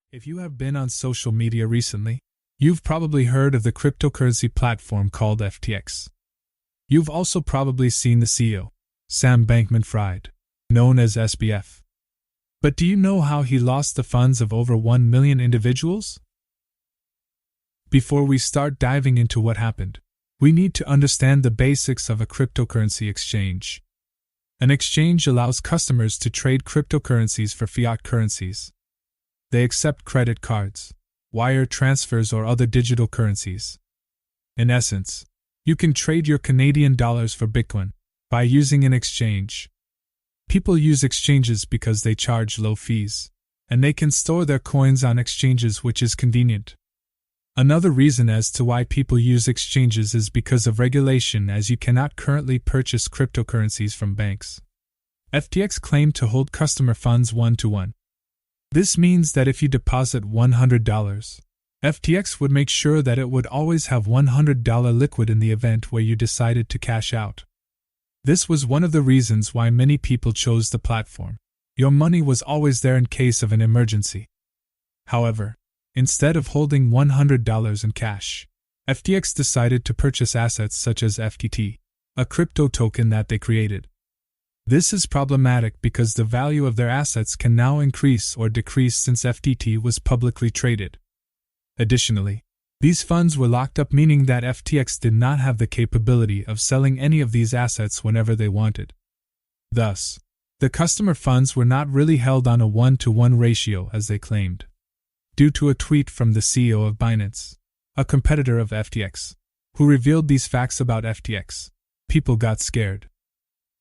If you have been on social media recently, you've probably heard of the cryptocurrency platform called FTX. You've also probably seen the CEO, Sam Bankman-Fried, known as SBF. But do you know how he lost the funds of over 1 million individuals? Before we start diving into what happened, we need to understand the basics of a cryptocurrency exchange. An exchange allows customers to trade cryptocurrencies for fiat currencies. They accept credit cards, wire transfers, or other digital currencies. In essence, you can trade your Canadian dollars for Bitcoin by using an exchange. People use exchanges because they charge low fees, and they can store their coins on exchanges, which is convenient. Another reason as to why people use exchanges is because of regulation, as you cannot currently purchase cryptocurrencies from banks. FTX claimed to hold customer funds one-to-one. This means that if you deposit $100, FTX would make sure that it would always have $100 liquid in the event where you decided to cash out. This was one of the reasons why many people chose the platform. Your money was always there in case of an emergency. However, instead of holding $100 in cash, FTX decided to purchase assets such as FTT, a crypto token that they created. This is problematic because the value of their assets can now increase or decrease since FTT was publicly traded. Additionally, these funds were locked up, meaning that FTX did not have the capability of selling any of these assets whenever they wanted. Thus, the customer funds were not really held on a 1-to-1 ratio as they claimed. Due to a tweet from the CEO of Binance, a competitor of FTX, who revealed these facts about FTX, people got scared.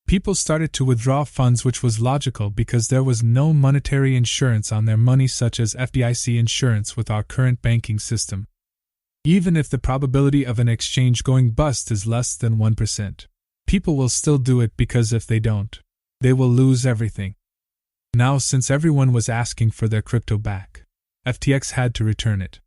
People started to withdraw funds, which was logical because there was no monetary insurance on their money such as FDIC insurance with our current banking system. Even if the probability of an exchange going bust is less than 1%, people will still do it because if they don't, they will lose everything. Now, since everyone was asking for their crypto back, FTX had to return it.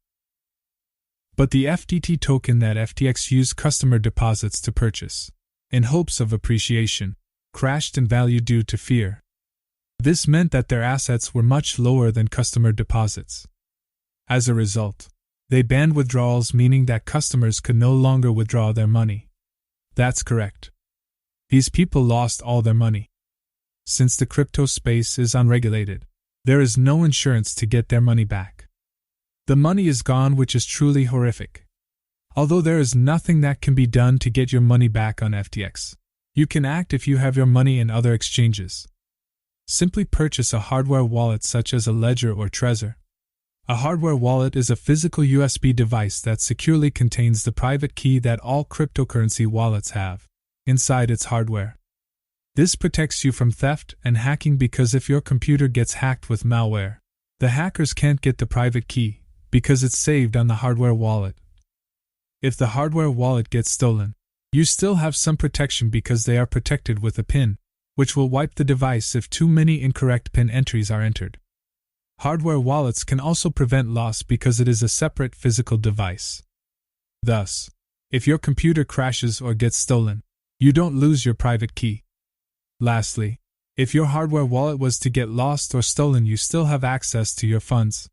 But the FTT token that FTX used customer deposits to purchase, in hopes of appreciation, crashed in value due to fear. This meant that their assets were much lower than customer deposits. As a result, they banned withdrawals, meaning that customers could no longer withdraw their money. That's correct. These people lost all their money. Since the crypto space is unregulated, there is no insurance to get their money back. The money is gone, which is truly horrific. Although there is nothing that can be done to get your money back on FTX, you can act if you have your money in other exchanges. Simply purchase a hardware wallet such as a Ledger or Trezor. A hardware wallet is a physical USB device that securely contains the private key that all cryptocurrency wallets have inside its hardware. This protects you from theft and hacking because if your computer gets hacked with malware, the hackers can't get the private key because it's saved on the hardware wallet. If the hardware wallet gets stolen, you still have some protection because they are protected with a PIN, which will wipe the device if too many incorrect PIN entries are entered. Hardware wallets can also prevent loss because it is a separate physical device. Thus, if your computer crashes or gets stolen, you don't lose your private key. Lastly, if your hardware wallet was to get lost or stolen, you still have access to your funds.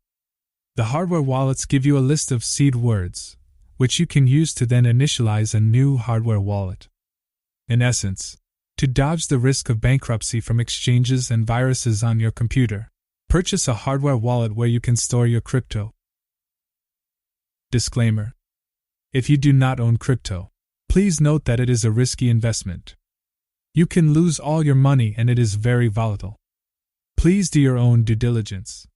The hardware wallets give you a list of seed words, which you can use to then initialize a new hardware wallet. In essence, to dodge the risk of bankruptcy from exchanges and viruses on your computer, purchase a hardware wallet where you can store your crypto. Disclaimer: if you do not own crypto, please note that it is a risky investment. You can lose all your money and it is very volatile. Please do your own due diligence.